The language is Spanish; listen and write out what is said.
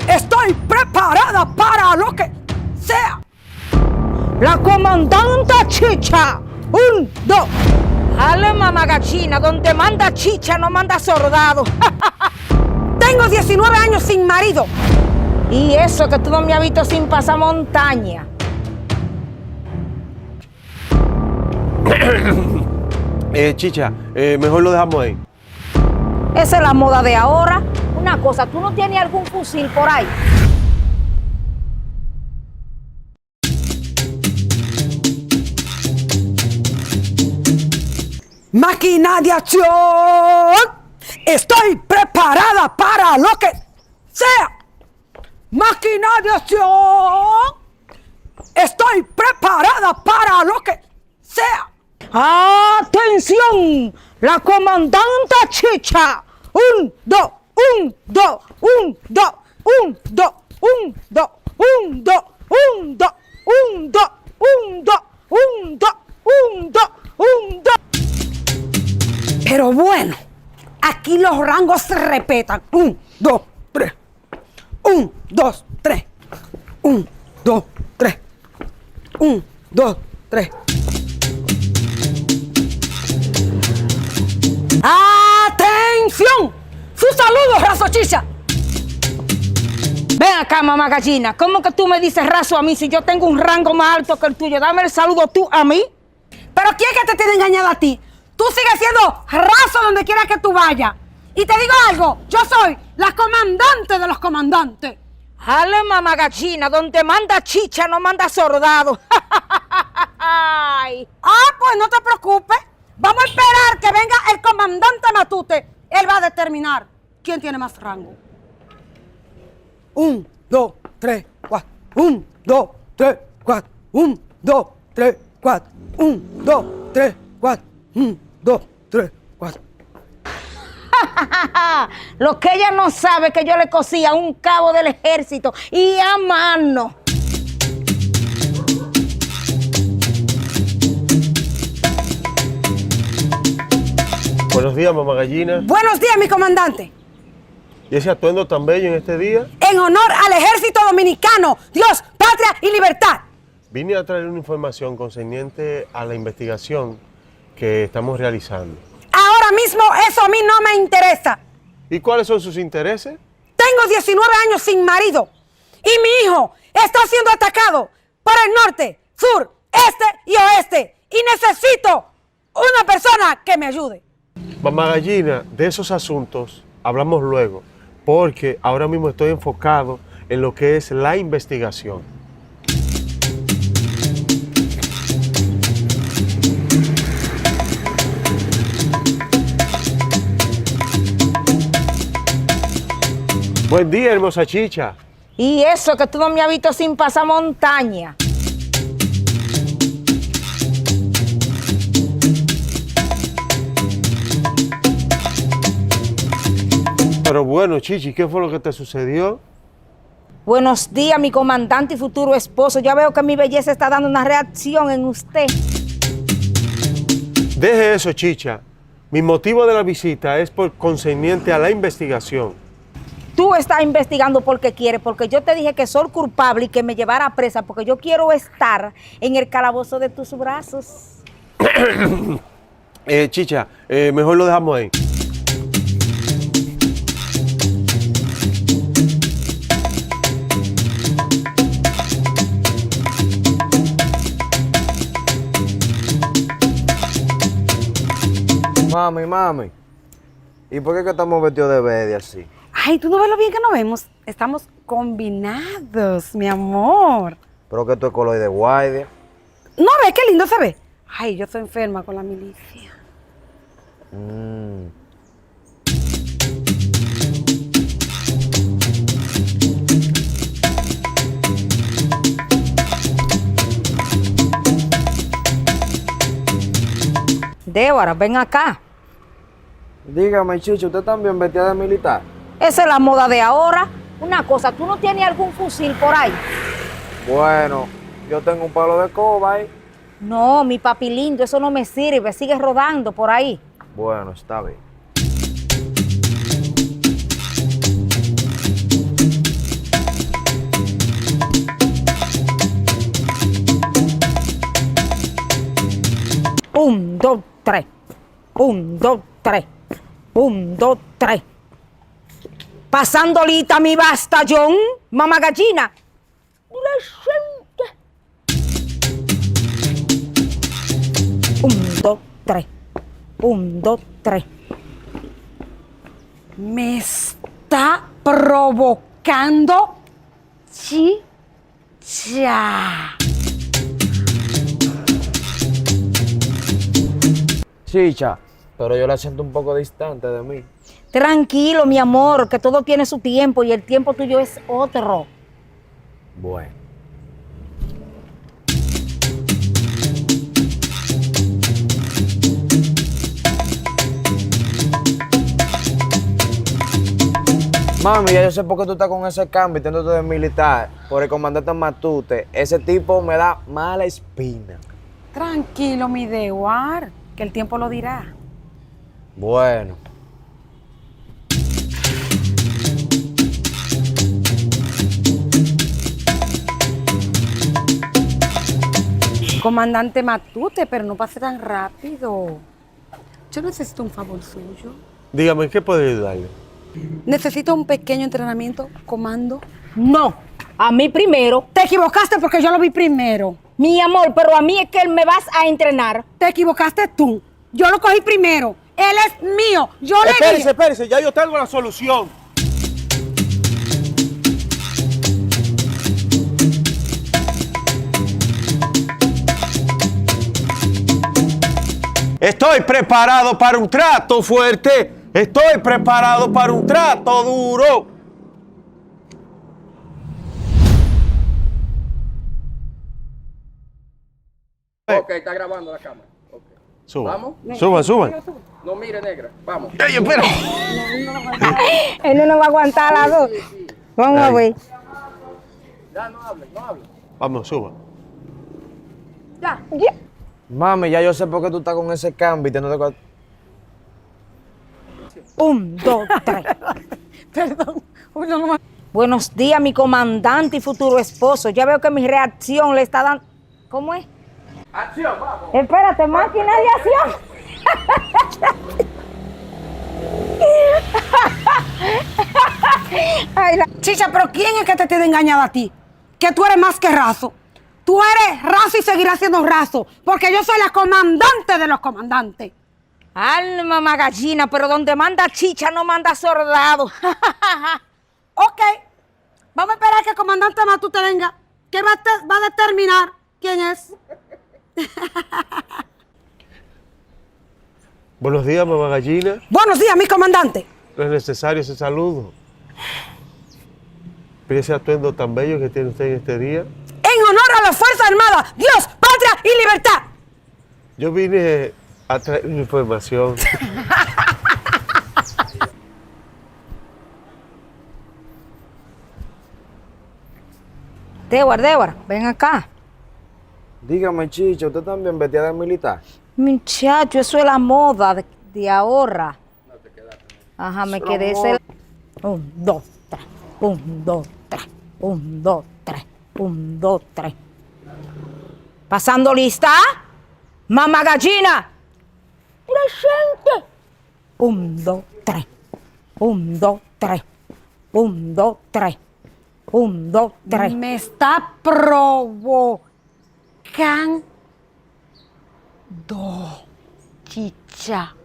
Estoy preparada para lo que sea. La comandante Chicha. 1, 2. Jale, mamá gallina, donde manda chicha no manda soldado. Tengo 19 años sin marido. Y eso que tú no me has visto sin pasar montaña. Chicha, mejor lo dejamos ahí. Esa es la moda de ahora. Una cosa, ¿tú no tienes algún fusil por ahí? Máquina de acción. Estoy preparada para lo que sea. Máquina de acción. Estoy preparada para lo que sea. ¡Atención! La comandante Chicha. 1, 2, 1, 2, 1, 2, 1, 2, 1, 2, 1, 2, 1, 2, 1, 2, 1, 2, 1, 2, 1, 2, 1, 2. Pero bueno, aquí los rangos se respetan. 1, 2, 3. 1, 2, 3. 1, 2, 3. 1, 2, 3. ¡Atención! ¡Su saludo, raso chicha! Ven acá, mamá gallina. ¿Cómo que tú me dices raso a mí si yo tengo un rango más alto que el tuyo? Dame el saludo tú a mí. ¿Pero quién es que te tiene engañado a ti? Tú sigues siendo raso donde quiera que tú vayas. Y te digo algo, yo soy la comandante de los comandantes. Jale, mamá gallina, donde manda chicha no manda soldado. Ay. Pues no te preocupes. Vamos a esperar que venga el comandante Matute. Él va a determinar quién tiene más rango. 1, 2, 3, 4. 1, 2, 3, 4. 1, 2, 3, 4. 1, 2, 3, 4. 1, 2, 3, 4. Lo que ella no sabe es que yo le cosía a un cabo del ejército y a mano. Buenos días, mamá gallina. Buenos días, mi comandante. ¿Y ese atuendo tan bello en este día? En honor al ejército dominicano, Dios, patria y libertad. Vine a traer una información concerniente a la investigación que estamos realizando. Ahora mismo eso a mí no me interesa. ¿Y cuáles son sus intereses? Tengo 19 años sin marido y mi hijo está siendo atacado por el norte, sur, este y oeste y necesito una persona que me ayude. Mamá gallina, de esos asuntos hablamos luego, porque ahora mismo estoy enfocado en lo que es la investigación. Buen día, hermosa chicha. Y eso que tú no me has visto sin pasar montaña. Pero bueno, Chichi, ¿qué fue lo que te sucedió? Buenos días, mi comandante y futuro esposo. Ya veo que mi belleza está dando una reacción en usted. Deje eso, Chicha. Mi motivo de la visita es por concerniente a la investigación. Tú estás investigando porque quieres, porque yo te dije que soy culpable y que me llevara a presa, porque yo quiero estar en el calabozo de tus brazos. Chicha, mejor lo dejamos ahí. Mami, ¿y por qué que estamos vestidos de verde así? Ay, tú no ves lo bien que nos vemos. Estamos combinados, mi amor. Pero que esto es color de guardia. ¿No ves qué lindo se ve? Ay, yo estoy enferma con la milicia. Débora, ven acá. Dígame, Chicho, ¿usted también vestida de militar? Esa es la moda de ahora. Una cosa, ¿tú no tienes algún fusil por ahí? Bueno, yo tengo un palo de coba ahí. No, mi papi lindo, eso no me sirve. Sigue rodando por ahí. Bueno, está bien. 2, 3. 1, 2, 3. 1, 2, 3. Pasando lista mi bastallón, mamá gallina. Presente. 1, 2, 3. 1, 2, 3. Me está provocando chicha. Chicha, pero yo la siento un poco distante de mí. Tranquilo, mi amor, que todo tiene su tiempo y el tiempo tuyo es otro. Bueno. Mami, ya yo sé por qué tú estás con ese cambio y de militar. Por el comandante Matute. Ese tipo me da mala espina. Tranquilo, mi Dewar, que el tiempo lo dirá. Bueno. Comandante Matute, pero no pase tan rápido. Yo necesito un favor suyo. Dígame, ¿en qué puedo ayudarle? Necesito un pequeño entrenamiento, comando. No, a mí primero. Te equivocaste porque yo lo vi primero. Mi amor, pero a mí es que me vas a entrenar. Te equivocaste tú. Yo lo cogí primero. Él es mío. Yo le dije. Espérese, ya yo tengo la solución. Estoy preparado para un trato fuerte. Estoy preparado para un trato duro. Ok, está grabando la cámara. Okay. Suban, ¿Vamos? suban. No mire, negra. Vamos. Ey, espera. Él no nos va a aguantar a las dos. Vamos a ver. Ya, no hable, no hable. Vamos, suban. Mami, ya yo sé por qué tú estás con ese cambio y 1, 2, 3. Perdón. Uno no me- Buenos días, mi comandante y futuro esposo. Ya veo que mi reacción le está dando... ¿Cómo es? Acción, vamos. Espérate, máquina de acción. Ay, Chicha, pero ¿quién es que te tiene engañado a ti? Que tú eres más que raso. Tú eres raso y seguirás siendo raso, porque yo soy la comandante de los comandantes. alma mamá gallina, pero donde manda chicha no manda soldado. Ok, vamos a esperar que el comandante Matute venga, que va a determinar quién es. Buenos días, mamá gallina. Buenos días, mi comandante. No es necesario ese saludo. Mire ese atuendo tan bello que tiene usted en este día. En honor a la Fuerza Armada, Dios, patria y libertad. Yo vine a traer una información. Débora, ven acá. Dígame, Chicha, ¿usted también vestida de militar? Muchacho, eso es la moda de ahora. Ajá, me quedé ese... 1, 2, 3. 1, 2, 3. 1, 2, 3. 1, 2, 3. ¿Pasando lista? Mamá gallina. Presente. 1, 2, 3. 1, 2, 3. 1, 2, 3. 1, 2, 3. Me está provocando, chicha.